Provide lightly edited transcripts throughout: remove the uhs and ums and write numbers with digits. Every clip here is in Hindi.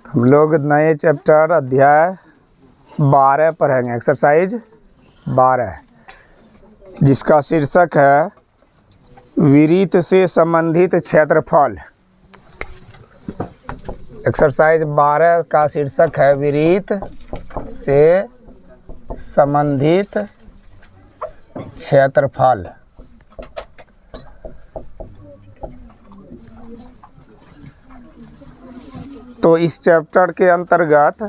हम लोग नए चैप्टर अध्याय 12 पढ़ेंगे, एक्सरसाइज 12, जिसका शीर्षक है विरीत से संबंधित क्षेत्रफल। एक्सरसाइज 12 का शीर्षक है विरीत से संबंधित क्षेत्रफल। तो इस चैप्टर के अंतर्गत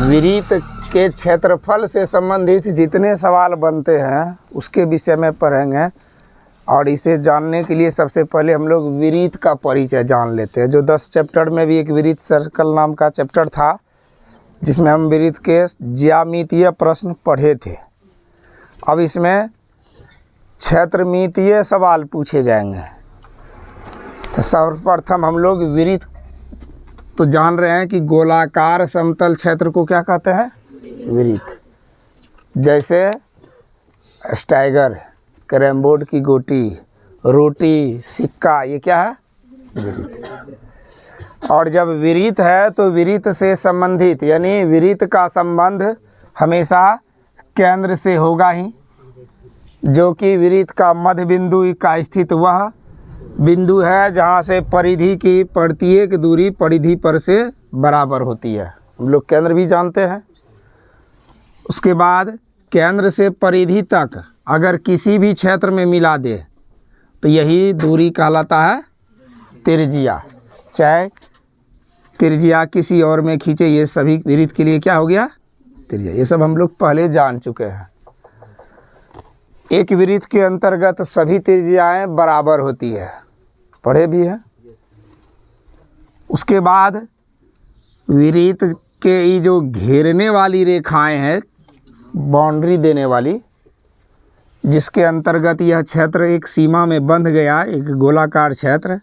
विरीत के क्षेत्रफल से संबंधित जितने सवाल बनते हैं उसके विषय में पढ़ेंगे। और इसे जानने के लिए सबसे पहले हम लोग विरीत का परिचय जान लेते हैं। जो 10 चैप्टर में भी एक विरीत सर्कल नाम का चैप्टर था, जिसमें हम विरीत के ज्यामितीय प्रश्न पढ़े थे। अब इसमें क्षेत्रमितीय सवाल पूछे जाएंगे। तो सर्वप्रथम हम लोग विरीत तो जान रहे हैं कि गोलाकार समतल क्षेत्र को क्या कहते हैं? विरीत। जैसे स्टाइगर, कैरम बोर्ड की गोटी, रोटी, सिक्का, ये क्या है? विरीत। और जब विरीत है तो विरीत से संबंधित, यानी विरीत का संबंध हमेशा केंद्र से होगा ही, जो कि विरीत का मध्य बिंदु का स्थित वह बिंदु है जहाँ से परिधि की प्रत्येक दूरी परिधि पर से बराबर होती है। हम लोग केंद्र भी जानते हैं। उसके बाद केंद्र से परिधि तक अगर किसी भी क्षेत्र में मिला दे तो यही दूरी कहलाता है त्रिज्या। चाहे त्रिज्या किसी और में खींचे, ये सभी विरीत के लिए क्या हो गया? त्रिज्या। ये सब हम लोग पहले जान चुके हैं। एक विरीत के अंतर्गत सभी त्रिज्याएं बराबर होती है, पढ़े भी हैं। उसके बाद विरीत के ये जो घेरने वाली रेखाएं हैं, बाउंड्री देने वाली, जिसके अंतर्गत यह क्षेत्र एक सीमा में बंध गया, एक गोलाकार क्षेत्र,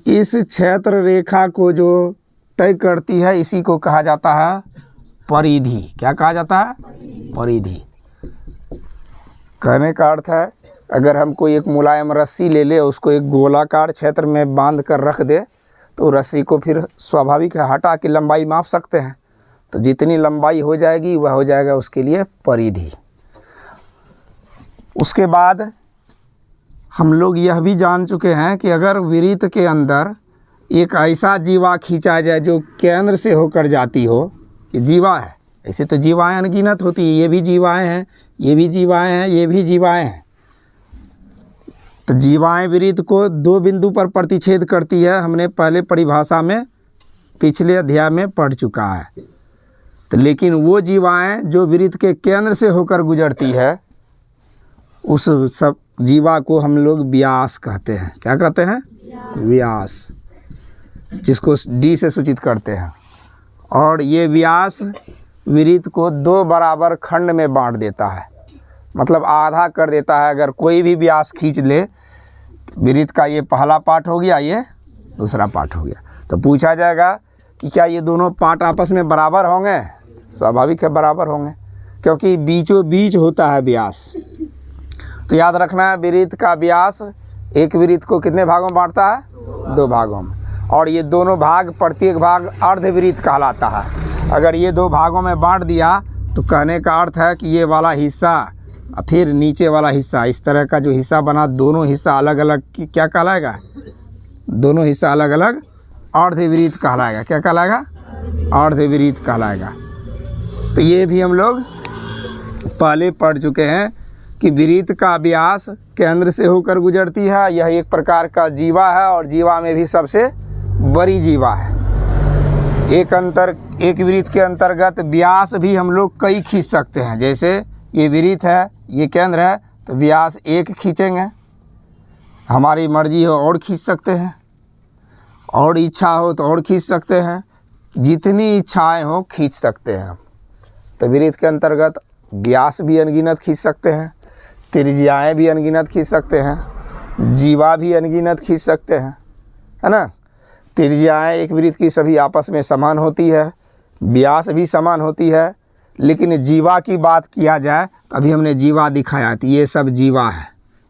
इस क्षेत्र रेखा को जो तय करती है इसी को कहा जाता है परिधि। क्या कहा जाता है? परिधि। कहने का अर्थ है, अगर हम कोई एक मुलायम रस्सी ले ले, उसको एक गोलाकार क्षेत्र में बांध कर रख दे, तो रस्सी को फिर स्वाभाविक है हटा के लंबाई माप सकते हैं। तो जितनी लंबाई हो जाएगी वह हो जाएगा उसके लिए परिधि। उसके बाद हम लोग यह भी जान चुके हैं कि अगर विरीत के अंदर एक ऐसा जीवा खींचा जाए जो केंद्र से होकर जाती हो, ये जीवा है। ऐसे तो जीवाएं अनगिनत होती है, ये भी जीवाएं हैं, ये भी जीवाएं हैं, ये भी जीवाएं हैं। तो जीवाएं विरीत को 2 बिंदु पर प्रतिच्छेद करती है। हमने पहले परिभाषा में पिछले अध्याय में पढ़ चुका है। तो लेकिन वो जीवाएं जो विरीत के केंद्र से होकर गुजरती है, उस सब जीवा को हम लोग व्यास कहते हैं। क्या कहते हैं? व्यास, जिसको डी से सूचित करते हैं। और ये व्यास विरीत को 2 बराबर खंड में बांट देता है, मतलब आधा कर देता है। अगर कोई भी व्यास खींच ले, विरीत का ये पहला पार्ट हो गया, ये दूसरा पार्ट हो गया। तो पूछा जाएगा कि क्या ये दोनों पार्ट आपस में बराबर होंगे? स्वाभाविक है बराबर होंगे, क्योंकि बीचों बीच होता है व्यास। तो याद रखना है, विरीत का व्यास एक विरीत को कितने भागों में बांटता है? 2 भागों में। और ये दोनों भाग, प्रत्येक भाग अर्धविरीत कहलाता है। अगर ये 2 भागों में बांट दिया तो कहने का अर्थ है कि ये वाला हिस्सा फिर नीचे वाला हिस्सा, इस तरह का जो हिस्सा बना, दोनों हिस्सा अलग अलग की क्या कहलाएगा? दोनों हिस्सा अलग अलग अर्धविरीत कहलाएगा। क्या कहलाएगा? अर्धविरीत कहलाएगा। तो ये भी हम लोग पहले पढ़ चुके हैं कि विरीत का व्यास केंद्र से होकर गुजरती है। यह एक प्रकार का जीवा है और जीवा में भी सबसे बड़ी जीवा है। एक विरीत के अंतर्गत व्यास भी हम लोग कई खींच सकते हैं। जैसे ये विरीत है, ये केंद्र है, तो व्यास 1 खींचेंगे। हमारी मर्जी हो और खींच सकते हैं, और इच्छा हो तो और खींच सकते हैं। जितनी इच्छाएं हो खींच सकते हैं। तो विरीत के अंतर्गत व्यास भी अनगिनत खींच सकते हैं, त्रिज्याएं भी अनगिनत खींच सकते हैं, जीवा भी अनगिनत खींच सकते हैं, है ना। त्रिज्याएं एक विरीत की सभी आपस में समान होती है, व्यास भी समान होती है। लेकिन जीवा की बात किया जाए, अभी हमने जीवा दिखाया, तो ये सब जीवा है।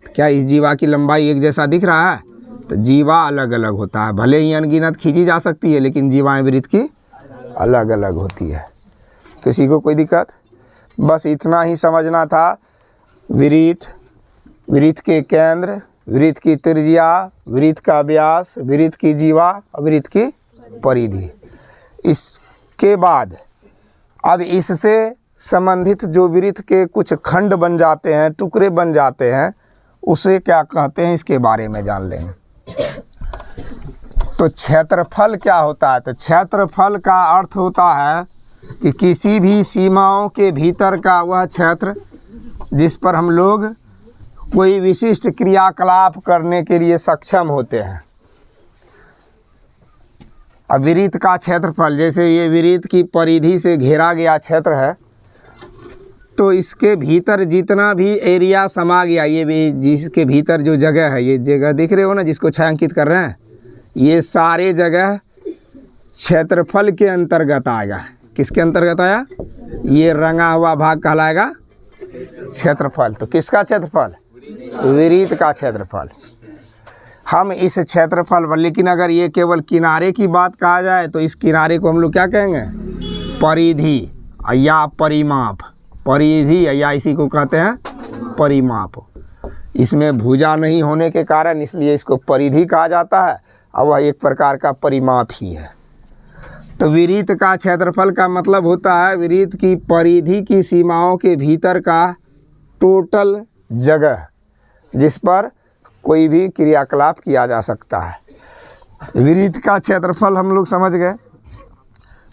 क्या इस जीवा की लंबाई एक जैसा दिख रहा है? तो जीवा अलग अलग होता है, भले ही अनगिनत खींची जा सकती है लेकिन जीवाएं वृत्त की अलग अलग होती है। किसी को कोई दिक्कत? बस इतना ही समझना था। वृत्त, वृत्त के केंद्र, वृत्त की त्रिज्या, वृत्त का व्यास, वृत्त की जीवा, वृत्त की परिधि। इसके बाद अब इससे संबंधित जो वृत्त के कुछ खंड बन जाते हैं, टुकड़े बन जाते हैं, उसे क्या कहते हैं इसके बारे में जान लेंगे। तो क्षेत्रफल क्या होता है? तो क्षेत्रफल का अर्थ होता है कि किसी भी सीमाओं के भीतर का वह क्षेत्र जिस पर हम लोग कोई विशिष्ट क्रियाकलाप करने के लिए सक्षम होते हैं। अब वृत्त का क्षेत्रफल, जैसे ये वृत्त की परिधि से घेरा गया क्षेत्र है, तो इसके भीतर जितना भी एरिया समा गया, ये भी जिसके भीतर जो जगह है, ये जगह दिख रहे हो ना जिसको छायांकित कर रहे हैं, ये सारे जगह क्षेत्रफल के अंतर्गत आएगा। किसके अंतर्गत आया? ये रंगा हुआ भाग कहलाएगा क्षेत्रफल। तो किसका क्षेत्रफल? वृत्त का क्षेत्रफल। हम इस क्षेत्रफल पर, लेकिन अगर ये केवल किनारे की बात कहा जाए तो इस किनारे को हम लोग क्या कहेंगे? परिधि या परिमाप। परिधि या इसी को कहते हैं परिमाप। इसमें भुजा नहीं होने के कारण इसलिए इसको परिधि कहा जाता है, और वह एक प्रकार का परिमाप ही है। तो वृत्त का क्षेत्रफल का मतलब होता है वृत्त की परिधि की सीमाओं के भीतर का टोटल जगह जिस पर कोई भी क्रियाकलाप किया जा सकता है। वृत्त का क्षेत्रफल हम लोग समझ गए।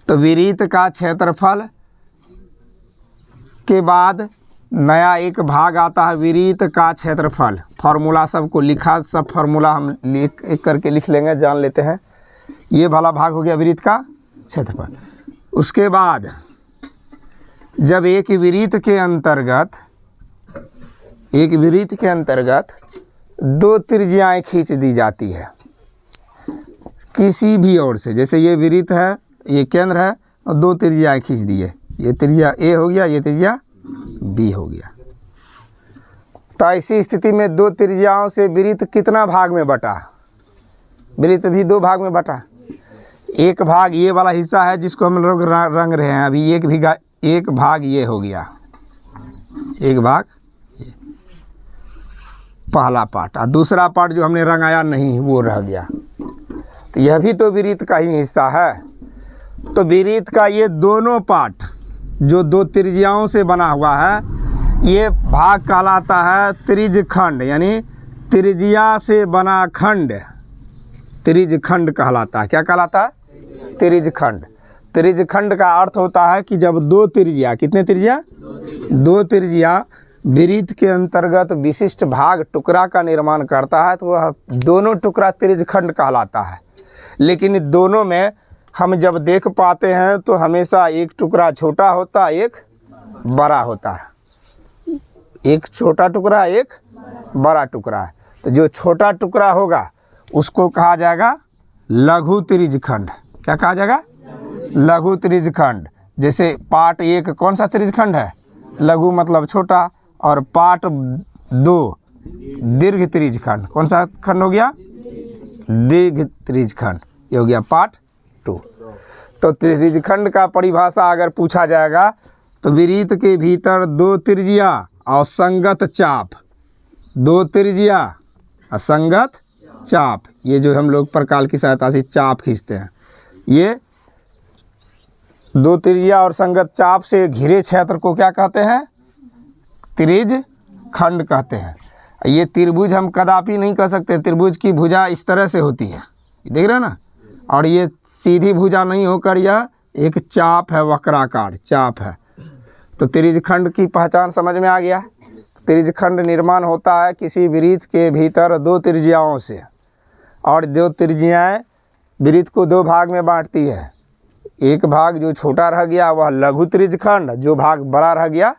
तो वृत्त का क्षेत्रफल के बाद नया एक भाग आता है वृत्त का क्षेत्रफल। फार्मूला सबको लिखा, सब फार्मूला हम एक करके लिख लेंगे, जान लेते हैं। ये वाला भाग हो गया वृत्त का क्षेत्रफल। उसके बाद जब एक वृत्त के अंतर्गत दो त्रिज्याएं खींच दी जाती है किसी भी ओर से, जैसे ये वृत्त है, ये केंद्र है, और दो त्रिज्याएं खींच दी है, ये त्रिज्या ए हो गया, ये त्रिज्या बी हो गया। तो ऐसी स्थिति में दो त्रिज्याओं से वृत्त कितना भाग में बटा? वृत्त भी दो भाग में बटा। एक भाग ये वाला हिस्सा है जिसको हम लोग रंग रहे हैं अभी, एक भाग ये हो गया, एक भाग ये पहला पार्ट, और दूसरा पार्ट जो हमने रंगाया नहीं वो रह गया। तो यह भी तो वृत्त का ही हिस्सा है। तो वृत्त का ये दोनों पार्ट जो दो त्रिज्याओं से बना हुआ है, ये भाग कहलाता है त्रिज्यखंड, यानी त्रिज्या से बना खंड त्रिज्यखंड कहलाता है। क्या कहलाता है? त्रिज्यखंड। त्रिज्यखंड का अर्थ होता है कि जब दो त्रिज्या, कितने त्रिज्या? दो त्रिज्या वृत्त के अंतर्गत विशिष्ट भाग टुकड़ा का निर्माण करता है, तो वह दोनों टुकड़ा त्रिज्यखंड कहलाता है। लेकिन दोनों में हम जब देख पाते हैं तो हमेशा एक टुकड़ा छोटा होता है, एक बड़ा होता है। एक छोटा टुकड़ा, एक बड़ा टुकड़ा है। तो जो छोटा टुकड़ा होगा उसको कहा जाएगा लघु त्रिज्यखंड। क्या कहा जाएगा? लघु त्रिज्यखंड। जैसे पार्ट एक कौन सा त्रिज्यखंड है? लघु मतलब छोटा, और पार्ट दो दीर्घ त्रिज्यखंड। कौन सा खंड हो गया? दीर्घ त्रिज्यखंड। ये हो गया पार्ट टू। तो त्रिज्यखंड का परिभाषा अगर पूछा जाएगा तो वृत्त के भीतर दो त्रिज्या और संगत चाप, दो त्रिज्या और संगत चाप, ये जो हम लोग प्रकाल की सहायता से चाप खींचते हैं, ये दो त्रिज्या और संगत चाप से घिरे क्षेत्र को क्या कहते हैं? त्रिज्यखंड कहते हैं। ये त्रिभुज हम कदापि नहीं कह सकते। त्रिभुज की भुजा इस तरह से होती है, देख रहे हैं ना, और ये सीधी भुजा नहीं होकर यह एक चाप है, वक्राकार चाप है। तो त्रिज्यखंड की पहचान समझ में आ गया। त्रिज्यखंड निर्माण होता है किसी वृत्त के भीतर दो त्रिज्याओं से, और दो त्रिज्याएं वृत्त को दो भाग में बांटती है। एक भाग जो छोटा रह गया वह लघु त्रिज्यखंड, जो भाग बड़ा रह गया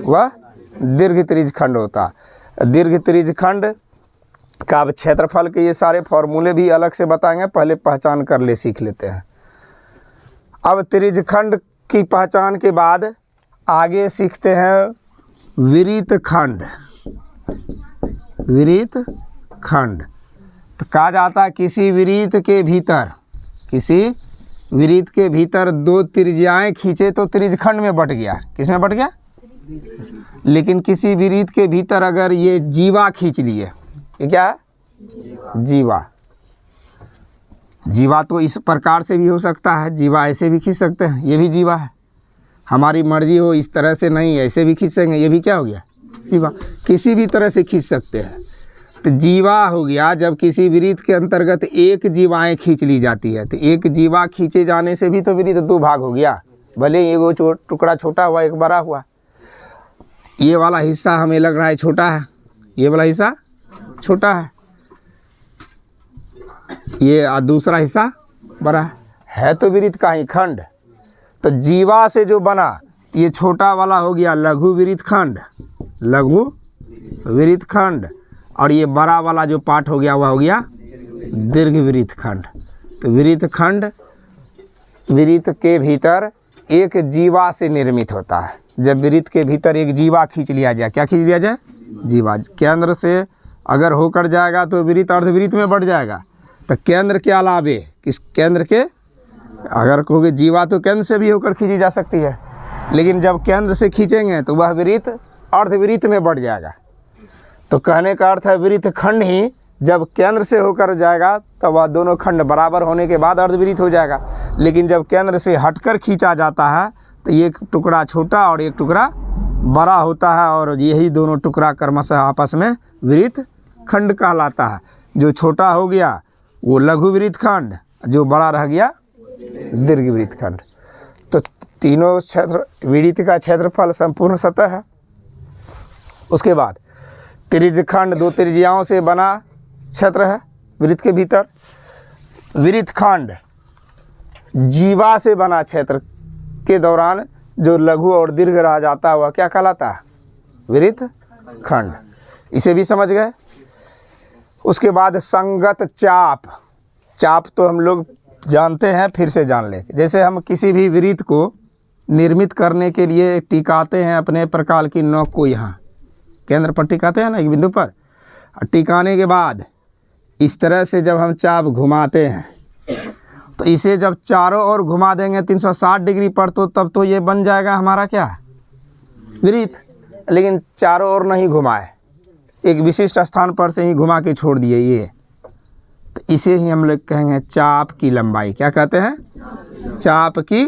वह दीर्घ त्रिज्यखंड होता। दीर्घ त्रिज्यखंड का क्षेत्रफल के ये सारे फॉर्मूले भी अलग से बताएंगे, पहले पहचान कर ले, सीख लेते हैं। अब त्रिज्यखंड की पहचान के बाद आगे सीखते हैं वृत्तखंड। वृत्तखंड तो कहा जाता है किसी विरीत के भीतर दो त्रिज्याएं खींचे तो त्रिज्यखंड में बट गया। किस में बट गया? लेकिन किसी विरीत के भीतर अगर ये जीवा खींच लिए, ये क्या है? जीवा तो इस प्रकार से भी हो सकता है, जीवा ऐसे भी खींच सकते हैं, ये भी जीवा है। हमारी मर्जी हो इस तरह से नहीं, ऐसे भी खींचेंगे, ये भी क्या हो गया? जीवा। किसी भी तरह से खींच सकते हैं। तो जीवा हो गया जब किसी विरीत के अंतर्गत एक जीवाएं खींच ली जाती है। तो एक जीवा खींचे जाने से भी तो विरीत दो भाग हो गया, भले ही वो टुकड़ा छोटा हुआ एक बड़ा हुआ। ये वाला हिस्सा हमें लग रहा है छोटा है, ये वाला हिस्सा छोटा है, ये दूसरा हिस्सा बड़ा है तो विरीत का ही खंड। तो जीवा से जो बना ये छोटा वाला हो गया लघु विरीत खंड, और ये बड़ा वाला जो पार्ट हो गया वह हो गया दीर्घ विरीत खंड। तो विरीत खंड विरीत के भीतर एक जीवा से निर्मित होता है। जब विरीत के भीतर एक जीवा खींच लिया जाए, क्या खींच लिया जाए? जीवा। केंद्र से अगर होकर जाएगा तो विरीत अर्धविरीत में बढ़ जाएगा। तो केंद्र के अलावे किस केंद्र के, अगर कहोगे जीवा तो केंद्र से भी होकर खींची जा सकती है, लेकिन जब केंद्र से खींचेंगे तो वह विरीत अर्धविरीत में बढ़ जाएगा। तो कहने का अर्थ है विरीत खंड ही जब केंद्र से होकर जाएगा तब वह दोनों खंड बराबर होने के बाद अर्धविरीत हो जाएगा। लेकिन जब केंद्र से हटकर खींचा जाता है तो एक टुकड़ा छोटा और एक टुकड़ा बड़ा होता है, और यही दोनों टुकड़ा क्रमशः आपस में विरीत खंड कहलाता है। जो छोटा हो गया वो लघु विरीत खंड, जो बड़ा रह गया दीर्घ विरीत खंड। तो तीनों क्षेत्र विरीत का क्षेत्रफल संपूर्ण सतह है। उसके बाद त्रिज्यखंड दो त्रिज्याओं से बना क्षेत्र है विरीत के भीतर। विरीत खंड जीवा से बना क्षेत्र के दौरान जो लघु और दीर्घ रह जाता है वह क्या कहलाता है? विरीत खंड। इसे भी समझ गए। उसके बाद संगत चाप तो हम लोग जानते हैं, फिर से जान ले। जैसे हम किसी भी विरीत को निर्मित करने के लिए टिकाते हैं अपने प्रकाल की नोक को, यहाँ केंद्र पर टिकाते हैं ना एक बिंदु पर, और टिकाने के बाद इस तरह से जब हम चाप घुमाते हैं तो इसे जब चारों ओर घुमा देंगे 360 डिग्री पर, तो तब तो ये बन जाएगा हमारा क्या? विरीत। लेकिन चारों ओर नहीं घुमाए, एक विशिष्ट स्थान पर से ही घुमा के छोड़ दिए ये, तो इसे ही हम लोग कहेंगे चाप की लंबाई। क्या कहते हैं? चाप की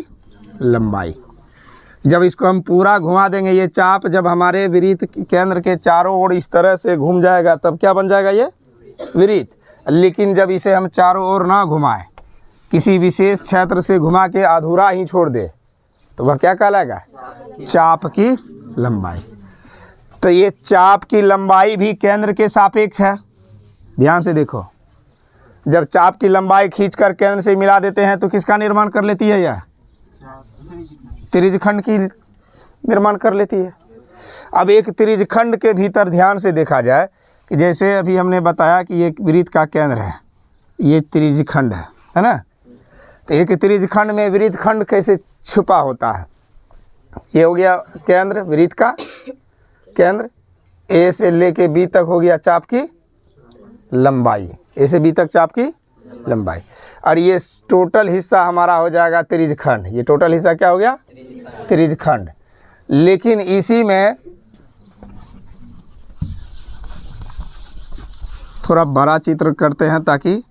लंबाई। जब इसको हम पूरा घुमा देंगे, ये चाप जब हमारे विरीत केंद्र के चारों ओर इस तरह से घूम जाएगा तब क्या बन जाएगा? ये विरीत। लेकिन जब इसे हम चारों ओर ना घुमाएं, किसी विशेष क्षेत्र से घुमा के अधूरा ही छोड़ दे, तो वह क्या कहलाएगा? चाप की लंबाई। तो ये चाप की लंबाई भी केंद्र के सापेक्ष है। ध्यान से देखो, जब चाप की लंबाई खींचकर केंद्र से मिला देते हैं तो किसका निर्माण कर लेती है? यह त्रिज्यखंड की निर्माण कर लेती है। अब एक त्रिज्यखंड के भीतर ध्यान से देखा जाए कि जैसे अभी हमने बताया कि ये विरीत का केंद्र है, ये त्रिज्यखंड है ना। तो एक त्रिज्यखंड में विरीत खंड कैसे छुपा होता है? ये हो गया केंद्र, विरीत का केंद्र, ए से लेके बी तक हो गया चाप की लंबाई, ए से बी तक चाप की लंबाई, और ये टोटल हिस्सा हमारा हो जाएगा त्रिज्यखंड। ये टोटल हिस्सा क्या हो गया? त्रिज्यखंड। लेकिन इसी में थोड़ा बड़ा चित्र करते हैं ताकि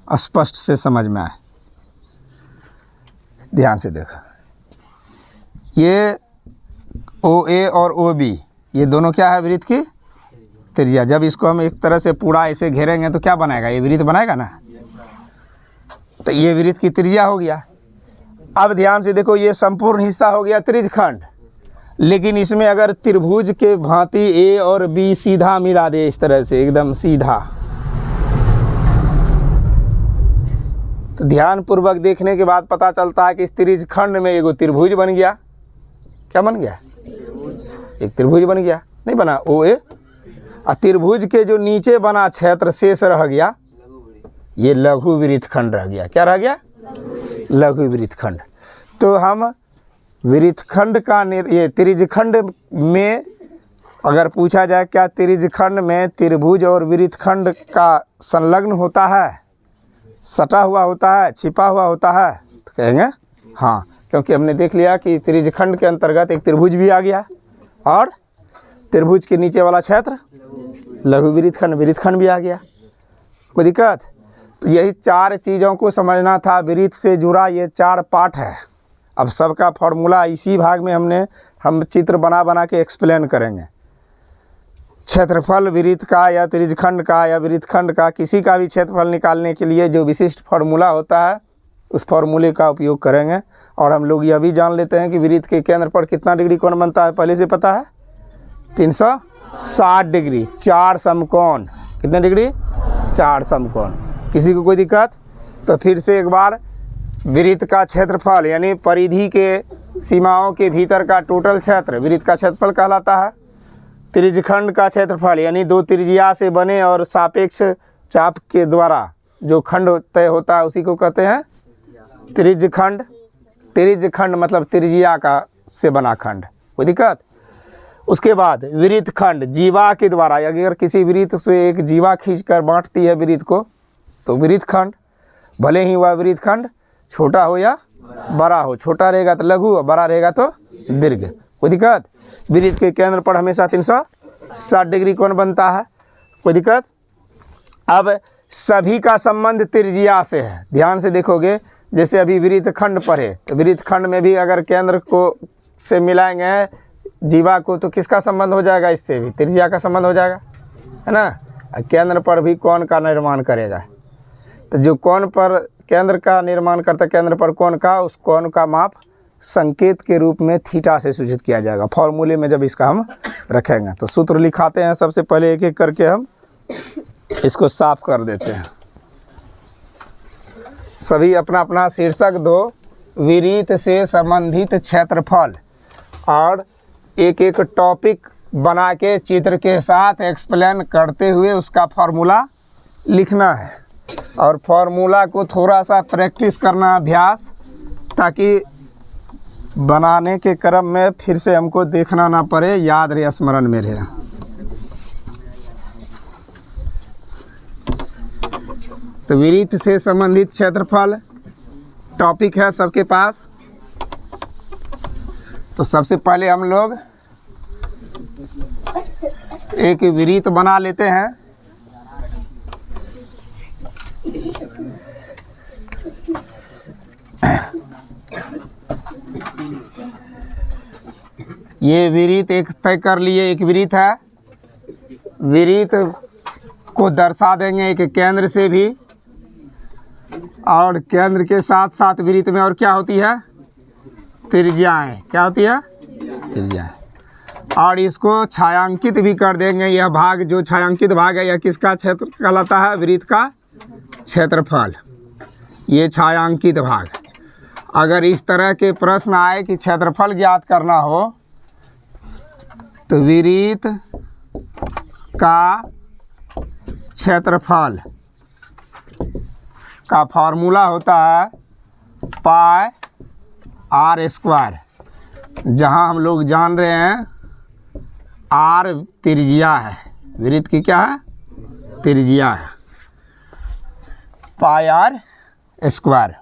स्पष्ट से समझ में आए। ध्यान से देखो, ये OA और OB ये दोनों क्या है? विरीत की त्रिज्या। जब इसको हम एक तरह से पूरा ऐसे घेरेंगे तो क्या बनाएगा? ये विरीत बनाएगा ना। तो ये विरीत की त्रिज्या हो गया। अब ध्यान से देखो, ये संपूर्ण हिस्सा हो गया त्रिज्यखंड। लेकिन इसमें अगर त्रिभुज के भांति A और B सीधा मिला दे, इस तरह से एकदम सीधा, तो ध्यान पूर्वक देखने के बाद पता चलता है कि इस त्रिज्यखंड में एगो त्रिभुज बन गया। क्या बन गया? एक त्रिभुज बन गया, नहीं बना OA। और त्रिभुज के जो नीचे बना क्षेत्र शेष रह गया, ये लघु विरीत खंड रह गया। क्या रह गया? लघु विरीत खंड। तो हम विरीत खंड का ये त्रिज्यखंड में अगर पूछा जाए क्या त्रिज्यखंड में त्रिभुज और वृत्तखंड का संलग्न होता है, सटा हुआ होता है, छिपा हुआ होता है, तो कहेंगे हाँ, क्योंकि हमने देख लिया कि त्रिज्यखंड के अंतर्गत एक त्रिभुज भी आ गया और त्रिभुज के नीचे वाला क्षेत्र लघु वृत्तखंड, वृत्तखंड भी आ गया। कोई दिक्कत? तो यही 4 चीज़ों को समझना था। वृत्त से जुड़ा ये 4 पार्ट है। अब सबका फॉर्मूला इसी भाग में हम चित्र बना बना के एक्सप्लेन करेंगे। क्षेत्रफल वृत्त का या त्रिज्यखंड का या वृत्तखंड का किसी का भी क्षेत्रफल निकालने के लिए जो विशिष्ट फार्मूला होता है उस फार्मूले का उपयोग करेंगे। और हम लोग यह भी जान लेते हैं कि वृत्त के केंद्र पर कितना डिग्री कोण बनता है, पहले से पता है 360 डिग्री। 4 समकोण, कितने डिग्री? 4 समकोण। किसी को कोई दिक्कत? तो फिर से एक बार, वृत्त का क्षेत्रफल यानी परिधि के सीमाओं के भीतर का टोटल क्षेत्र वृत्त का क्षेत्रफल कहलाता है। त्रिज्यखंड का क्षेत्रफल यानी 2 त्रिज्या से बने और सापेक्ष चाप के द्वारा जो खंड तय होता है उसी को कहते हैं त्रिज्यखंड। त्रिज्यखंड मतलब त्रिज्या का से बना खंड। कोई दिक्कत? उसके बाद वृत्तखंड, जीवा के द्वारा, अगर किसी वृत्त से एक जीवा खींचकर बांटती है वृत्त को तो वृत्तखंड। भले ही वह वृत्तखंड छोटा हो या बड़ा हो, छोटा रहेगा तो लघु और बड़ा रहेगा तो दीर्घ। कोई दिक्कत? वृत्त के केंद्र पर हमेशा 360 डिग्री कोण बनता है। कोई दिक्कत? अब सभी का संबंध त्रिज्या से है। ध्यान से देखोगे, जैसे अभी वृत्तखंड पर है तो वृत्तखंड में भी अगर केंद्र को से मिलाएंगे जीवा को तो किसका संबंध हो जाएगा? इससे भी त्रिज्या का संबंध हो जाएगा, है ना। केंद्र पर भी कोण का निर्माण करेगा। तो जो कोण पर केंद्र का निर्माण करता है, केंद्र पर कोण का, उस कोण का माप संकेत के रूप में थीटा से सूचित किया जाएगा। फॉर्मूले में जब इसका हम रखेंगे तो सूत्र लिखाते हैं। सबसे पहले एक एक करके हम इसको साफ कर देते हैं। सभी अपना अपना शीर्षक दो, वृत्त से संबंधित क्षेत्रफल, और एक एक टॉपिक बना के चित्र के साथ एक्सप्लेन करते हुए उसका फार्मूला लिखना है। और फार्मूला को थोड़ा सा प्रैक्टिस करना, अभ्यास, ताकि बनाने के क्रम में फिर से हमको देखना ना पड़े, याद रहे, स्मरण में रहे। तो वृत्त से संबंधित क्षेत्रफल टॉपिक है सबके पास। तो सबसे पहले हम लोग एक वृत्त बना लेते हैं। ये वृत्त एक तय कर लिए, एक वृत्त है। वृत्त को दर्शा देंगे एक केंद्र से भी, और केंद्र के साथ साथ वृत्त में और क्या होती है? त्रिज्याएं। क्या होती है? त्रिज्याएं। और इसको छायांकित भी कर देंगे। यह भाग, जो छायांकित भाग है, यह किसका क्षेत्र कहलाता है? वृत्त का क्षेत्रफल। ये छायांकित भाग। अगर इस तरह के प्रश्न आए कि क्षेत्रफल ज्ञात करना हो तो वृत्त का क्षेत्रफल का फार्मूला होता है पाई आर स्क्वायर, जहां हम लोग जान रहे हैं आर त्रिज्या है। वृत्त की क्या है? त्रिज्या है, पाई आर स्क्वायर।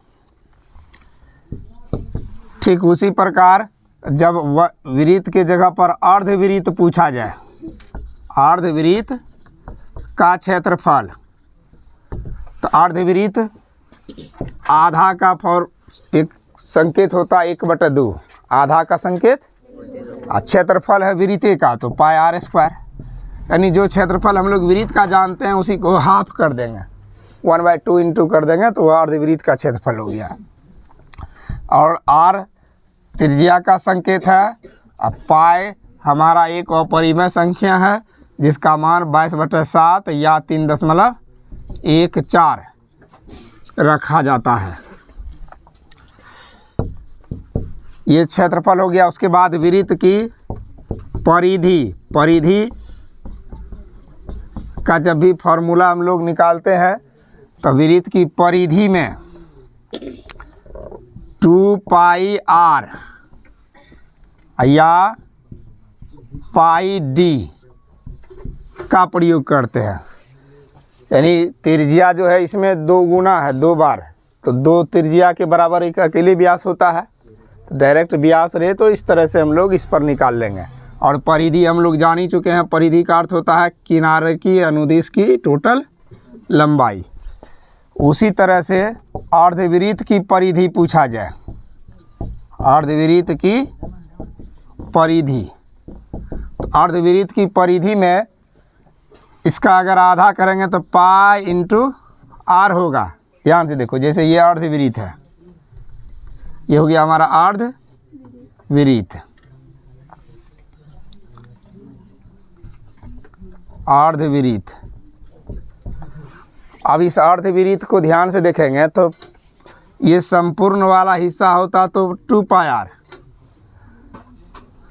ठीक उसी प्रकार जब वृत्त के जगह पर अर्धवृत्त पूछा जाए, अर्धवृत्त का क्षेत्रफल, तो अर्धवृत्त आधा का एक संकेत होता है 1/2, आधा का संकेत। क्षेत्रफल है वृत्त का तो पाई आर स्क्वायर, यानी जो क्षेत्रफल हम लोग वृत्त का जानते हैं उसी को हाफ कर देंगे, 1/2 इंटू कर देंगे तो वह अर्धवृत्त का क्षेत्रफल हो गया। और आर त्रिज्या का संकेत है। अब पाई हमारा एक अपरिमेय संख्या है जिसका मान 22/7 या 3.14 रखा जाता है। ये क्षेत्रफल हो गया। उसके बाद वृत्त की परिधि, परिधि का जब भी फॉर्मूला हम लोग निकालते हैं तो वृत्त की परिधि में 2 पाई आर या पाई डी का प्रयोग करते हैं। यानी त्रिज्या जो है इसमें 2 गुना है, 2 बार, तो 2 त्रिज्या के बराबर एक अकेले व्यास होता है। तो डायरेक्ट व्यास रहे तो इस तरह से हम लोग इस पर निकाल लेंगे। और परिधि हम लोग जान ही चुके हैं, परिधि का अर्थ होता है किनारे की अनुदिश की टोटल लंबाई। उसी तरह से अर्धवृत्त की परिधि पूछा जाए, अर्धवृत्त की परिधि, तो अर्धवृत्त की परिधि में इसका अगर आधा करेंगे तो पाई इंटू आर होगा। ध्यान से देखो, जैसे ये अर्धवृत्त है, ये हो गया हमारा अर्धवृत्त, अर्धवृत्त। अब इस अर्धवृत्त को ध्यान से देखेंगे तो ये संपूर्ण वाला हिस्सा होता तो 2 पाई आर,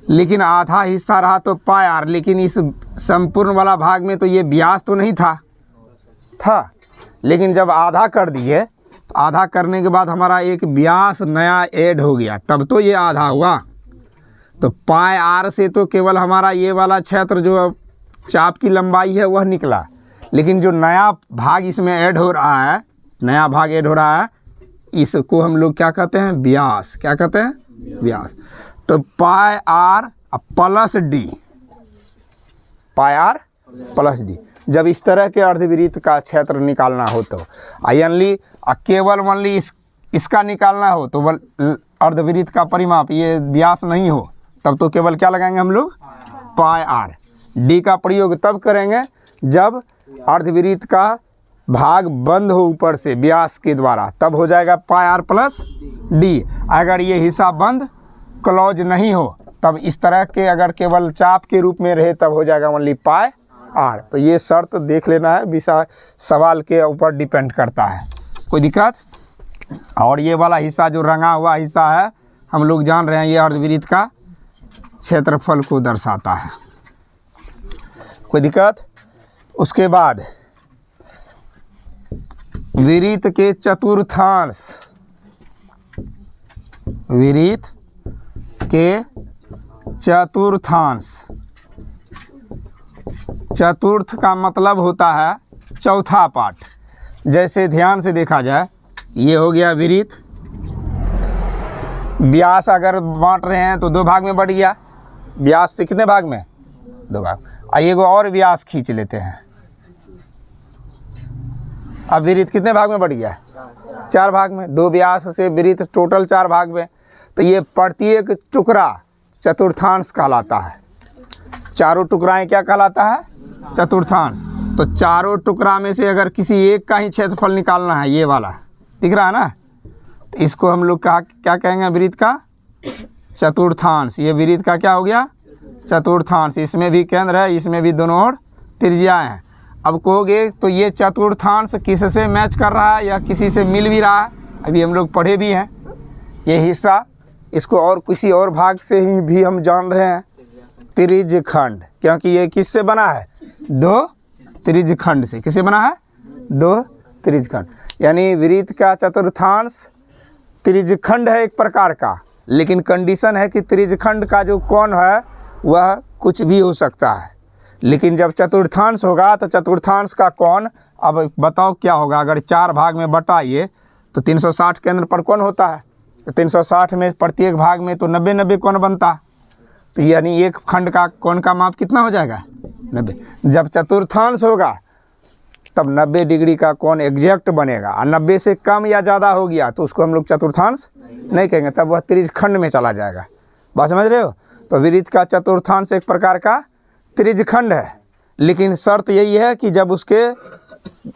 लेकिन आधा हिस्सा रहा तो पाई आर, लेकिन इस संपूर्ण वाला भाग में तो ये व्यास तो नहीं था, लेकिन जब आधा कर दिए तो आधा करने के बाद हमारा एक व्यास नया ऐड हो गया, तब तो ये आधा हुआ। तो पाई आर से तो केवल हमारा ये वाला क्षेत्र जो चाप की लंबाई है वह निकला, लेकिन जो नया भाग इसमें ऐड हो रहा है, नया भाग ऐड हो रहा है, इसको हम लोग क्या कहते हैं, व्यास। क्या कहते हैं, व्यास। तो pi R plus D, pi R plus D. जब इस तरह के अर्धवृत्त का क्षेत्र निकालना हो तो केवल ओनली इसका निकालना हो तो अर्धवृत्त का परिमाप ये व्यास नहीं हो, तब तो केवल क्या लगाएंगे हम लोग, पाई आर। डी का प्रयोग तब करेंगे जब अर्धवृत्त का भाग बंद हो ऊपर से व्यास के द्वारा, तब हो जाएगा पाई आर प्लस डी। अगर ये हिस्सा बंद क्लोज नहीं हो, तब इस तरह के अगर केवल चाप के रूप में रहे तब हो जाएगा ओनली पाई आर। तो ये शर्त देख लेना है, विषय सवाल के ऊपर डिपेंड करता है। कोई दिक्कत? और ये वाला हिस्सा जो रंगा हुआ हिस्सा है, हम लोग जान रहे हैं ये अर्धवृत्त का क्षेत्रफल को दर्शाता है। कोई दिक्कत? उसके बाद वृत्त के चतुर्थांश, वृत्त के चतुर्थांश, चतुर्थ का मतलब होता है चौथा पार्ट। जैसे ध्यान से देखा जाए, ये हो गया वृत्त, व्यास अगर बांट रहे हैं तो 2 भाग में बढ़ गया, व्यास से कितने भाग में, 2 भाग। आइए एगो और व्यास खींच लेते हैं, अब वृत्त कितने भाग में बढ़ गया, 4 भाग में। 2 व्यास से वृत्त टोटल 4 भाग में, तो ये प्रत्येक टुकड़ा चतुर्थांश कहलाता है। चारों टुकड़ाएं क्या कहलाता है, चतुर्थांश। तो चारों टुकड़ा में से अगर किसी एक का ही क्षेत्रफल निकालना है, ये वाला दिख रहा है ना, तो इसको हम लोग क्या कहेंगे, वृत्त का चतुर्थांश। ये वृत्त का क्या हो गया, चतुर्थांश। इसमें भी केंद्र है, इसमें भी दोनों ओर त्रिज्याएं हैं। अब कहोगे तो ये चतुर्थांश किससे मैच कर रहा है या किसी से मिल भी रहा है, अभी हम लोग पढ़े भी हैं ये हिस्सा। इसको और किसी और भाग से ही भी हम जान रहे हैं, त्रिज्यखंड, क्योंकि ये किससे बना है, 2 त्रिज्यखंड से। किससे बना है, 2 त्रिज्यखंड। यानी वृत्त का चतुर्थांश त्रिज्यखंड है एक प्रकार का, लेकिन कंडीशन है कि त्रिज्यखंड का जो कोण है वह कुछ भी हो सकता है। लेकिन जब चतुर्थांश होगा तो चतुर्थांश का कोण, अब बताओ क्या होगा, अगर 4 भाग में बटाइए तो 360 केंद्र पर कोण होता है, तो 360 में प्रत्येक भाग में तो 90-90 कोण बनता। तो यानी एक खंड का कोण का माप कितना हो जाएगा, 90। जब चतुर्थांश होगा तब 90 डिग्री का कोण एग्जैक्ट बनेगा, और 90 से कम या ज़्यादा हो गया तो उसको हम लोग चतुर्थांश नहीं कहेंगे, तब वह त्रिज्यखंड में चला जाएगा। बात समझ रहे हो? तो वृत्त का चतुर्थांश एक प्रकार का त्रिज्यखंड है, लेकिन शर्त यही है कि जब उसके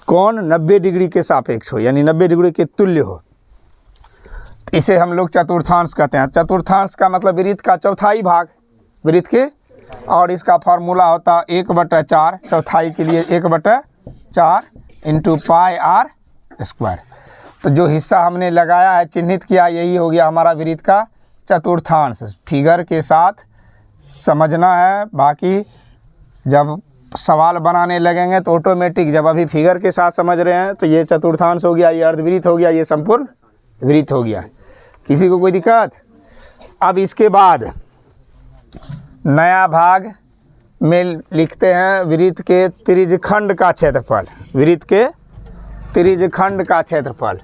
कोण 90 डिग्री के सापेक्ष हो, यानी 90 डिग्री के तुल्य हो, इसे हम लोग चतुर्थांश कहते हैं। चतुर्थांश का मतलब वृत्त का चौथाई भाग, वृत्त के, और इसका फार्मूला होता है 1/4, चौथाई के लिए 1/4 इंटू पाई आर स्क्वायर। तो जो हिस्सा हमने लगाया है, चिन्हित किया, यही हो गया हमारा वृत्त का चतुर्थांश। फिगर के साथ समझना है, बाकी जब सवाल बनाने लगेंगे तो ऑटोमेटिक, जब अभी फिगर के साथ समझ रहे हैं तो ये चतुर्थांश हो गया, ये अर्धवृत्त हो गया, ये संपूर्ण वृत्त हो गया। किसी को कोई दिक्कत? अब इसके बाद नया भाग में लिखते हैं वृत्त के त्रिज्यखंड का क्षेत्रफल। वृत्त के त्रिज्यखंड का क्षेत्रफल।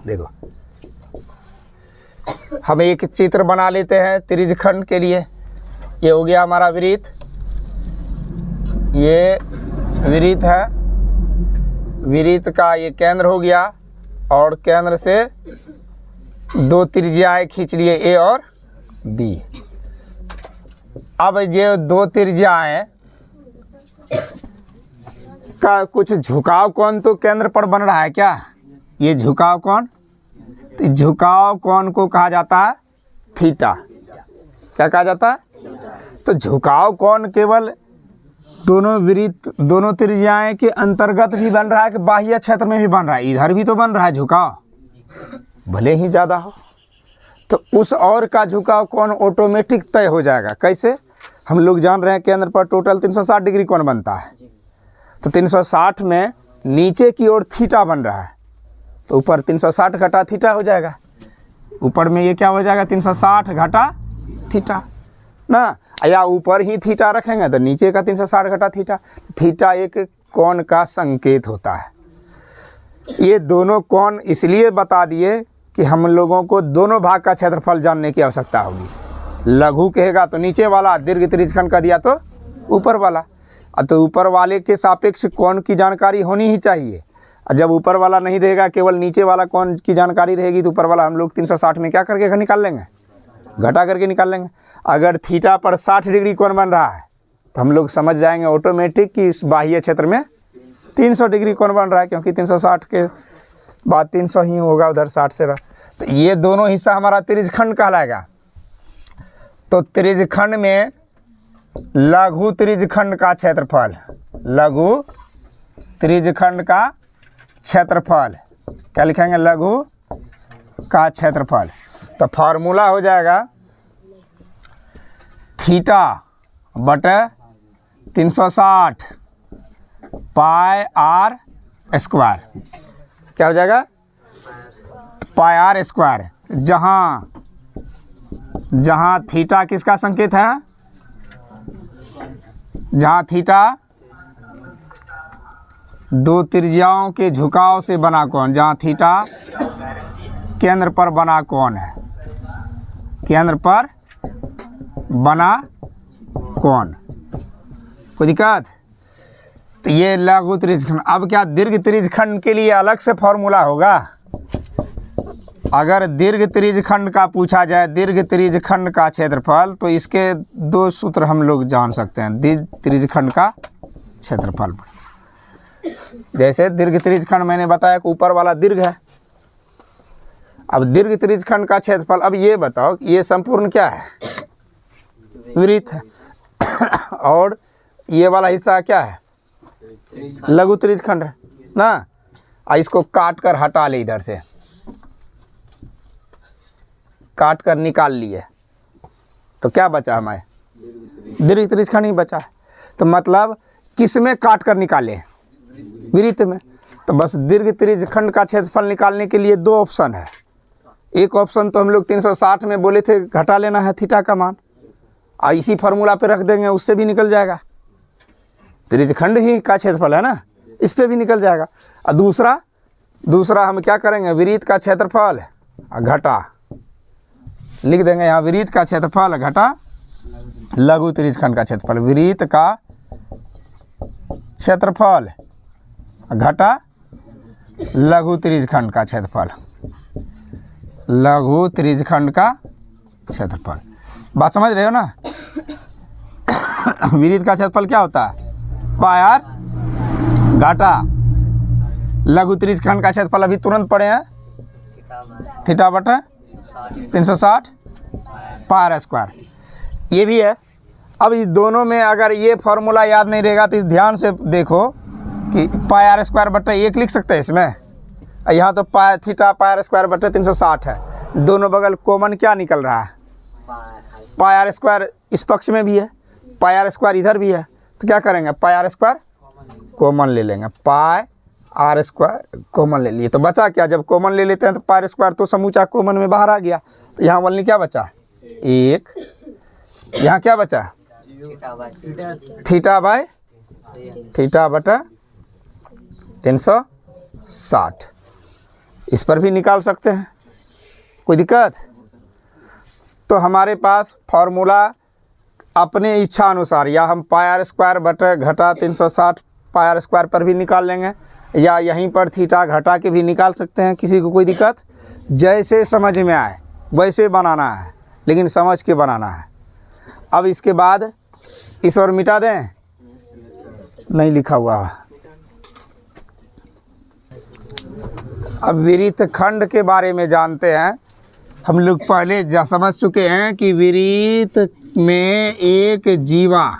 देखो हम एक चित्र बना लेते हैं त्रिज्यखंड के लिए। ये हो गया हमारा वृत्त, ये वृत्त है, वृत्त का ये केंद्र हो गया और केंद्र से दो त्रिज्याएं खींच लिए ए और बी। अब ये दो त्रिज्याएं का कुछ झुकाव कोण तो केंद्र पर बन रहा है क्या? ये झुकाव कोण, तो झुकाव कोण को कहा जाता है थीटा। क्या कहा जाता है? तो झुकाव कोण केवल दोनों वृत्त, दोनों त्रिज्याएं के अंतर्गत भी बन रहा है कि बाह्य क्षेत्र में भी बन रहा है? इधर भी तो बन रहा है झुकाव, भले ही ज़्यादा हो। तो उस और का झुकाव कोण ऑटोमेटिक तय हो जाएगा। कैसे? हम लोग जान रहे हैं केंद्र पर टोटल 360 डिग्री कोण बनता है, तो 360 में नीचे की ओर थीटा बन रहा है, तो ऊपर 360 घटा थीटा हो जाएगा। ऊपर में ये क्या हो जाएगा? 360 घटा थीटा ना, या ऊपर ही थीटा रखेंगे तो नीचे का 360 घटा थीटा। थीटा एक कोण का संकेत होता है। ये दोनों कोण इसलिए बता दिए कि हम लोगों को दोनों भाग का क्षेत्रफल जानने की आवश्यकता होगी। लघु कहेगा तो नीचे वाला, दीर्घ त्रिज्यखंड का दिया तो ऊपर वाला। तो ऊपर वाले के सापेक्ष कोण की जानकारी होनी ही चाहिए। जब ऊपर वाला नहीं रहेगा, केवल नीचे वाला कोण की जानकारी रहेगी, तो ऊपर वाला हम लोग 360 में क्या करके निकाल लेंगे? घटा करके निकाल लेंगे। अगर थीटा पर 60 डिग्री कोण बन रहा है तो हम लोग समझ जाएंगे ऑटोमेटिक कि इस बाह्य क्षेत्र में 300 डिग्री कोण बन रहा है, क्योंकि 360 के बाद 300 ही होगा, उधर 60 से रहा। तो ये दोनों हिस्सा हमारा त्रिज्यखंड कहलाएगा। तो त्रिज्यखंड में लघु त्रिज्यखंड का क्षेत्रफल, लघु त्रिज्यखंड का क्षेत्रफल क्या लिखेंगे? लघु का क्षेत्रफल। तो फार्मूला हो जाएगा थीटा बटे 360 पाई आर स्क्वायर। क्या हो जाएगा? पाई आर स्क्वायर। जहाँ थीटा किसका संकेत है? जहाँ थीटा दो त्रिज्याओं के झुकाव से बना कोण, जहाँ थीटा केंद्र पर बना कोण है, केंद्र पर बना कोण। कोई दिक्कत? तो ये लघु त्रिज्यखंड। अब क्या दीर्घ त्रिज्यखंड के लिए अलग से फॉर्मूला होगा? अगर दीर्घ त्रिज्यखंड का पूछा जाए, दीर्घ त्रिज्यखंड का क्षेत्रफल, तो इसके दो सूत्र हम लोग जान सकते हैं। दीर्घ त्रिज्यखंड का क्षेत्रफल, जैसे दीर्घ त्रिज्यखंड मैंने बताया कि ऊपर वाला दीर्घ है। अब दीर्घ त्रिज्यखंड का क्षेत्रफल, अब ये बताओ ये संपूर्ण क्या है? वृत्त है। और ये वाला हिस्सा क्या है? लघु त्रिज्यखंड है ना। इसको काट कर हटा ले, इधर से काट कर निकाल लिए, तो क्या बचा हमारे? दीर्घ त्रिज्यखंड ही बचा है। तो मतलब किस में काट कर निकाले? वृत्त में। तो बस दीर्घ त्रिज्यखंड का क्षेत्रफल निकालने के लिए दो ऑप्शन है। एक ऑप्शन तो हम लोग 360 में बोले थे घटा लेना है थीटा का मान, इसी फार्मूला पे रख देंगे, उससे भी निकल जाएगा। त्रिज्यखंड ही का क्षेत्रफल है ना, इस पे भी निकल जाएगा। और दूसरा हम क्या करेंगे? वृत्त का क्षेत्रफल घटा लिख देंगे यहाँ, वृत्त का क्षेत्रफल घटा लघु त्रिज्यखंड का क्षेत्रफल। वृत्त का क्षेत्रफल घटा लघु त्रिज्यखंड का क्षेत्रफल, लघु त्रिज्यखंड का क्षेत्रफल। बात समझ रहे हो ना? वृत्त का क्षेत्रफल क्या होता है? पाई आर घटा लघु त्रिज्यखंड का क्षेत्रफल अभी तुरंत पढ़े हैं, थीटा बटा 360 पाई आर स्क्वायर। ये भी है। अब इस दोनों में अगर ये फॉर्मूला याद नहीं रहेगा तो इस ध्यान से देखो कि पाई आर स्क्वायर बटा 1 लिख सकते हैं इसमें। यहाँ तो थीटा पाई आर स्क्वायर बटे 360 है, दोनों बगल कॉमन क्या निकल रहा है? पाई आर स्क्वायर इस पक्ष में भी है, पाई आर स्क्वायर इधर भी है, तो क्या करेंगे? पाई आर स्क्वायर कॉमन ले लेंगे, पाई आर स्क्वायर कॉमन ले लिए, तो बचा क्या? जब कॉमन ले लेते हैं तो पाई आर स्क्वायर तो समूचा कॉमन में बाहर आ गया, तो यहाँ वाली क्या बचा? 1 यहाँ क्या बचा? थीटा बाय थीटा बटा 360। इस पर भी निकाल सकते हैं, कोई दिक्कत? तो हमारे पास फॉर्मूला अपने इच्छा अनुसार, या हम पाई आर स्क्वायर बटा घटा 360 पाई आर स्क्वायर पर भी निकाल लेंगे, या यहीं पर थीटा घटा के भी निकाल सकते हैं, किसी को कोई दिक्कत? जैसे समझ में आए वैसे बनाना है, लेकिन समझ के बनाना है। अब इसके बाद इस और मिटा दें, नहीं लिखा हुआ। अब विरित खंड के बारे में जानते हैं। हम लोग पहले समझ चुके हैं कि विरित में एक जीवा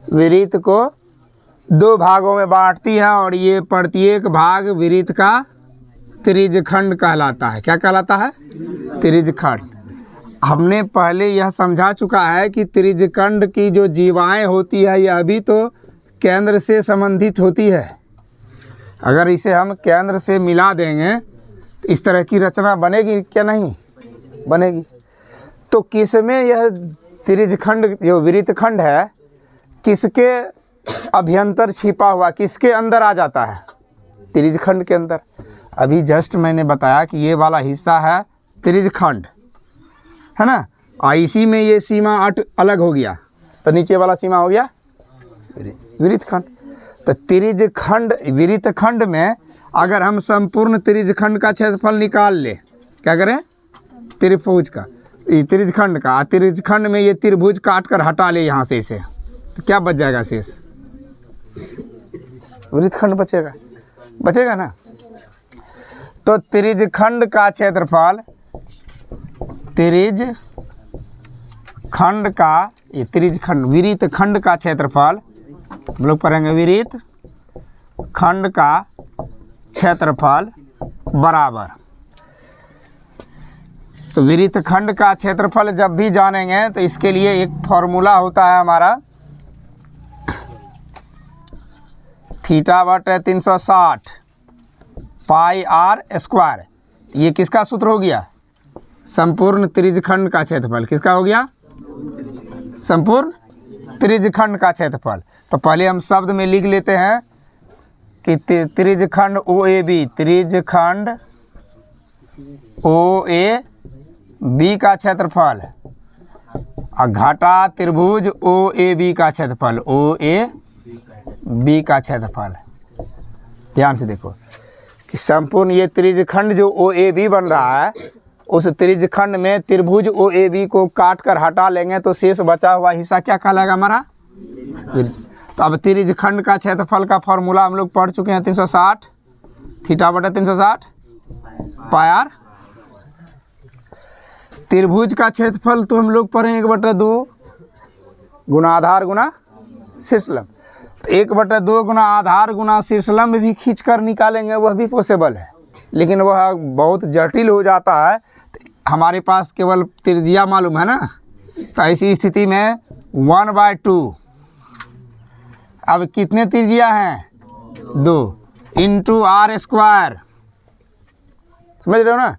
विरित को दो भागों में बांटती है, और ये प्रत्येक भाग विरित का त्रिज्यखंड कहलाता है। क्या कहलाता है? त्रिज्यखंड। हमने पहले यह समझा चुका है कि त्रिज्यखंड की जो जीवाएं होती है यह भी तो केंद्र से संबंधित होती है। अगर इसे हम केंद्र से मिला देंगे तो इस तरह की रचना बनेगी क्या? नहीं बनेगी। तो किसमें यह त्रिज्यखंड जो विरितखंड है किसके अभ्यंतर छिपा हुआ, किसके अंदर आ जाता है? त्रिज्यखंड के अंदर। अभी जस्ट मैंने बताया कि ये वाला हिस्सा है त्रिज्यखंड, है ना। इसी में ये सीमा 8 अलग हो गया, तो नीचे वाला सीमा हो गया विरितखंड। तो त्रिज्यखंड विरितखंड में अगर हम संपूर्ण त्रिज्यखंड का क्षेत्रफल निकाल ले, क्या करें? त्रिभुज का, त्रिज्यखंड का, त्रिज्यखंड में ये त्रिभुज काट कर हटा ले यहाँ से इसे, तो क्या बच जाएगा? शेष वृत्तखंड बचेगा ना। तो त्रिज्यखंड का क्षेत्रफल, त्रिज्यखंड का, ये त्रिज्यखंड विरितखंड का क्षेत्रफल हम लोग पढ़ेंगे। विरितखंड का क्षेत्रफल बराबर, तो विरितखंड का क्षेत्रफल जब भी जानेंगे तो इसके लिए एक फॉर्मूला होता है हमारा, थीटा बटे 360 पाई आर स्क्वायर। ये किसका सूत्र हो गया? संपूर्ण त्रिज्यखंड का क्षेत्रफल। किसका हो गया? संपूर्ण त्रिज्यखंड का क्षेत्रफल। तो पहले हम शब्द में लिख लेते हैं कि त्रिज्यखंड OAB, त्रिज्यखंड OAB का क्षेत्रफल और घटा त्रिभुज OAB का क्षेत्रफल, OAB का क्षेत्रफल। ध्यान से देखो कि संपूर्ण ये त्रिज्यखंड जो OAB बन रहा है, उस त्रिज्यखंड में त्रिभुज OAB को काट कर हटा लेंगे तो शेष बचा हुआ हिस्सा क्या कहलाएगा? हमारा तो अब त्रिज्यखंड का क्षेत्रफल का फॉर्मूला हम लोग पढ़ चुके हैं, 360 थीटा बटा 360 पाई आर। त्रिभुज का क्षेत्रफल तो हम लोग पढ़े 1/2 गुना आधार गुना शीर्षलंब। तो 1/2 गुना आधार गुना शीर्षलंब भी खींच कर निकालेंगे, वह भी पॉसिबल है, लेकिन वह बहुत जटिल हो जाता है। हमारे पास केवल त्रिज्या मालूम है ना, तो ऐसी स्थिति में 1/2, अब कितने त्रिज्या हैं? 2 इंटू आर स्क्वायर, समझ रहे हो ना।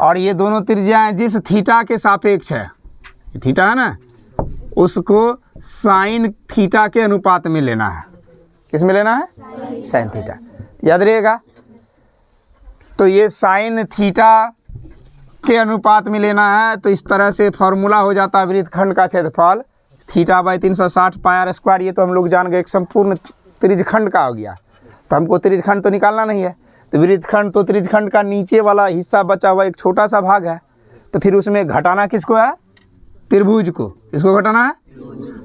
और ये दोनों त्रिज्याएं जिस थीटा के सापेक्ष है, थीटा है ना, उसको साइन थीटा के अनुपात में लेना है। किस में लेना है? साइन थीटा, याद रहिएगा। तो ये साइन थीटा के अनुपात में लेना है। तो इस तरह से फॉर्मूला हो जाता है वृत्तखंड का क्षेत्रफल theta by 360 pi r square. ये तो हम लोग जान गए एक संपूर्ण त्रिज्यखंड का हो गया। तो हमको त्रिज्यखंड तो निकालना नहीं है, तो वृत्तखंड तो त्रिज्यखंड का नीचे वाला हिस्सा बचा हुआ एक छोटा सा भाग है, तो फिर उसमें घटाना किसको है? त्रिभुज को। किसको घटाना है?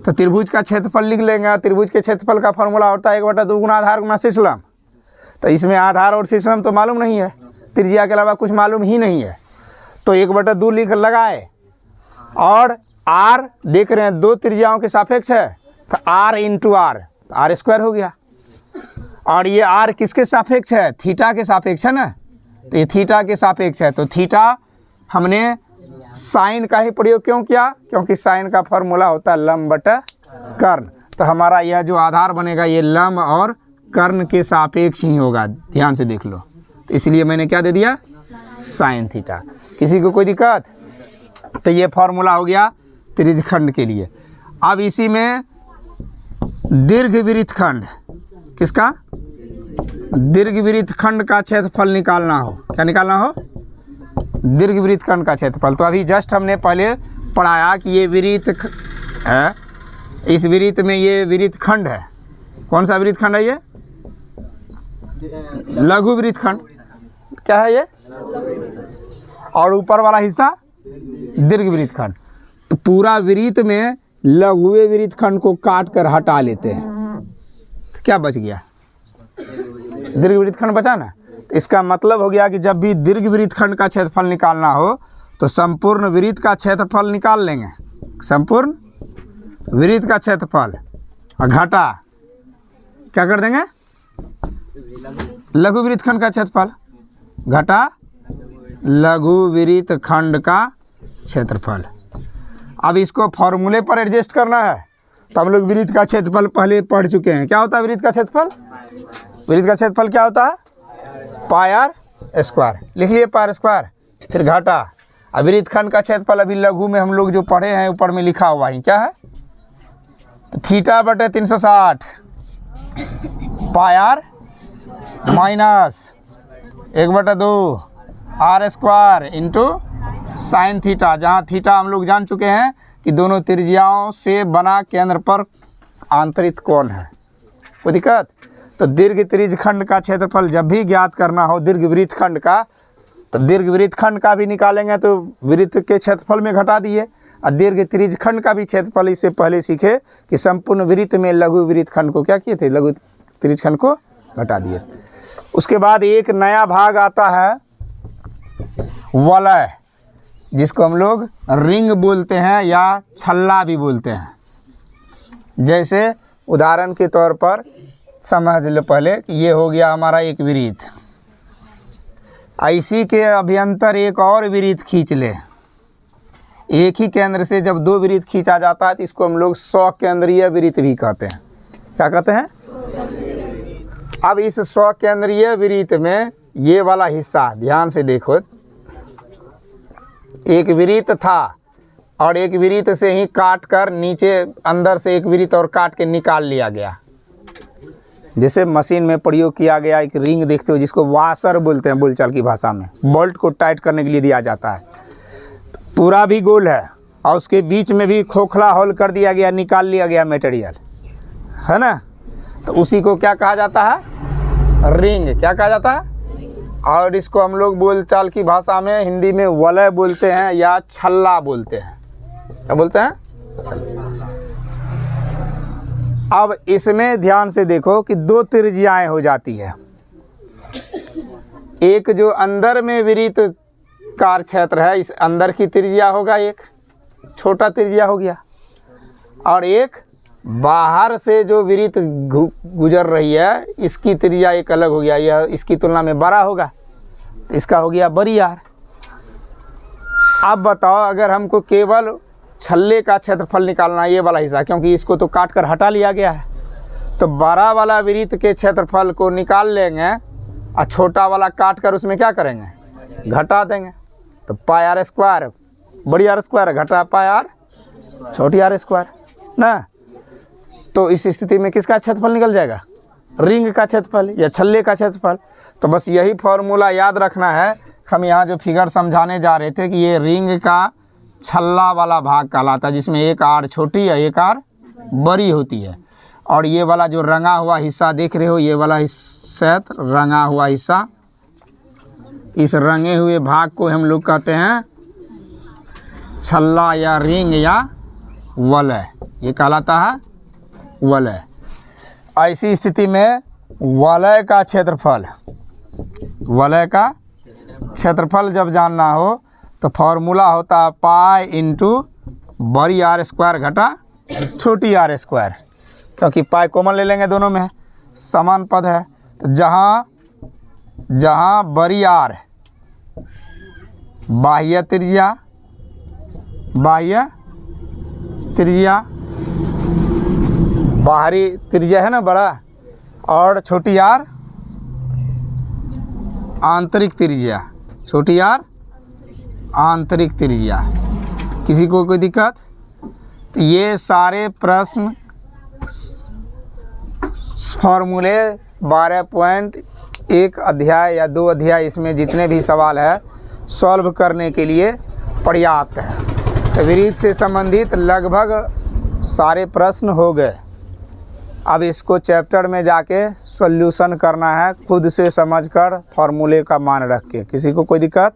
तो त्रिभुज का क्षेत्रफल लिख लेंगे। त्रिभुज के क्षेत्रफल का फॉर्मूला होता है 1/2 गुना आधार गुना शीर्षलंब। तो इसमें आधार और शीर्षलंब तो मालूम नहीं है, त्रिज्या के अलावा कुछ मालूम ही नहीं है, तो 1/2 लिख लगाए। और आर देख रहे हैं 2 त्रिज्याओं के सापेक्ष है, तो r into r, r square हो गया। और ये आर किसके सापेक्ष है? थीटा के सापेक्ष है ना, तो ये थीटा के सापेक्ष है। तो थीटा हमने साइन का ही प्रयोग क्यों किया? क्योंकि साइन का फॉर्मूला होता है लंब बटा कर्ण। तो हमारा यह जो आधार बनेगा ये लंब और कर्ण के सापेक्ष ही होगा। ध्यान से देख लो, तो इसलिए मैंने क्या दे दिया? Sine theta. किसी को कोई दिक्कत? तो ये फॉर्मूला हो गया त्रिज्यखंड के लिए। अब इसी में दीर्घ वृत्तखंड, किसका? दीर्घ वृत्तखंड का क्षेत्रफल निकालना हो, क्या निकालना हो? दीर्घ वृत्तखंड का क्षेत्रफल। तो अभी जस्ट हमने पहले पढ़ाया कि ये वृत्त है, इस वृत्त में ये वृत्तखंड है। कौन सा वृत्तखंड है ये? लघु वृत्तखंड। क्या है ये? और ऊपर वाला हिस्सा दीर्घ वृत्तखंड। तो पूरा वृत्त में लघु वृत्तखंड को काट कर हटा लेते हैं, तो क्या बच गया? दीर्घ वृत्तखंड बचा ना। तो इसका मतलब हो गया कि जब भी दीर्घ वृत्तखंड का क्षेत्रफल निकालना हो तो संपूर्ण वृत्त का क्षेत्रफल निकाल लेंगे, संपूर्ण वृत्त का क्षेत्रफल, और घटा क्या कर देंगे? लघु वृत्तखंड का क्षेत्रफल, घटा लघु वृत्तखंड का क्षेत्रफल। अब इसको फॉर्मूले पर एडजस्ट करना है। तो हम लोग वृत्त का क्षेत्रफल पहले पढ़ चुके हैं। क्या होता है वृत्त का क्षेत्रफल? वृत्त का क्षेत्रफल क्या होता है? पाई आर स्क्वायर। लिख लिए पाई आर स्क्वायर, फिर घटा। अब वृत्तखंड का क्षेत्रफल अभी लघु में हम लोग जो पढ़े हैं ऊपर में लिखा हुआ है, क्या है? थीटा बटे 360 pi R minus 1/2 R square into sine theta, जहाँ थीटा हम लोग जान चुके हैं कि दोनों त्रिज्याओं से बना केंद्र पर आंतरिक कोण है। कोई दिक्कत? तो दीर्घ त्रिज्यखंड का क्षेत्रफल जब भी ज्ञात करना हो दीर्घ वृत्तखंड का, तो दीर्घ वृत्तखंड का भी निकालेंगे तो वृत्त के क्षेत्रफल में घटा दिए, और दीर्घ त्रिज्यखंड का भी क्षेत्रफल इससे पहले सीखे कि संपूर्ण वृत्त में लघु वृत्तखंड को क्या किए थे? लघु त्रिज्यखंड को घटा दिए। उसके बाद एक नया भाग आता है वलय, जिसको हम लोग रिंग बोलते हैं या छल्ला भी बोलते हैं। जैसे उदाहरण के तौर पर समझ लो पहले कि ये हो गया हमारा एक वृत्त, इसी के अभ्यंतर एक और वृत्त खींच ले। एक ही केंद्र से जब दो वृत्त खींचा जाता है तो इसको हम लोग सकेंद्रीय वृत्त भी कहते हैं। क्या कहते हैं? अब इस सकेंद्रीय वृत्त में ये वाला हिस्सा ध्यान से देखो, एक वृत्त था और एक वृत्त से ही काट कर नीचे अंदर से एक वृत्त और काट के निकाल लिया गया। जैसे मशीन में प्रयोग किया गया एक रिंग देखते हो, जिसको वाशर बोलते हैं बोलचाल की भाषा में, बोल्ट को टाइट करने के लिए दिया जाता है। तो पूरा भी गोल है और उसके बीच में भी खोखला होल कर दिया गया, निकाल लिया गया मटेरियल, है ना। तो उसी को क्या कहा जाता है? रिंग। क्या कहा जाता है? और इसको हम लोग बोलचाल की भाषा में हिंदी में वलय बोलते हैं या छल्ला बोलते हैं। क्या बोलते हैं? अब इसमें ध्यान से देखो कि दो त्रिज्याएं हो जाती है। एक जो अंदर में वृत्त का क्षेत्र है, इस अंदर की त्रिज्या होगा, एक छोटा त्रिज्या हो गया, और एक बाहर से जो वृत्त गुजर रही है इसकी त्रिज्या एक अलग हो गया, यह इसकी तुलना में बड़ा होगा, तो इसका हो गया बड़ी आर। अब बताओ अगर हमको केवल छल्ले का क्षेत्रफल निकालना, ये वाला हिस्सा, क्योंकि इसको तो काट कर हटा लिया गया है, तो बड़ा वाला वृत्त के क्षेत्रफल को निकाल लेंगे और छोटा वाला काट कर उसमें क्या करेंगे? घटा देंगे। तो पाई आर स्क्वायर बड़ी आर स्क्वायर घटा पाई आर छोटी आर स्क्वायर ना। तो इस स्थिति में किसका क्षेत्रफल निकल जाएगा? रिंग का क्षेत्रफल या छल्ले का क्षेत्रफल। तो बस यही फॉर्मूला याद रखना है। हम यहाँ जो फिगर समझाने जा रहे थे कि ये रिंग का छल्ला वाला भाग कहलाता है, जिसमें एक आर छोटी या एक आर बड़ी होती है। और ये वाला जो रंगा हुआ हिस्सा देख रहे हो, ये वाला हिस्सा रंगा हुआ हिस्सा, इस रंगे हुए भाग को हम लोग कहते हैं छल्ला या रिंग या वलय, ये कहलाता है वलय। ऐसी स्थिति में वलय का क्षेत्रफल जब जानना हो तो फॉर्मूला होता है पाई इंटू बड़ी आर स्क्वायर घटा छोटी आर स्क्वायर, क्योंकि पाई कॉमन ले लेंगे, दोनों में समान पद है। तो जहाँ बड़ी आर बाह्य त्रिज्या बाहरी त्रिज्या है ना बड़ा, और छोटी आर आंतरिक त्रिज्या, छोटी आर आंतरिक त्रिज्या। किसी को कोई दिक्कत? तो ये सारे प्रश्न फॉर्मूले 12.1 अध्याय या 2 अध्याय, इसमें जितने भी सवाल है सॉल्व करने के लिए पर्याप्त है। तो विरीत से संबंधित लगभग सारे प्रश्न हो गए। अब इसको चैप्टर में जाके सॉल्यूशन करना है, खुद से समझकर फॉर्मूले का मान रख के। किसी को कोई दिक्कत?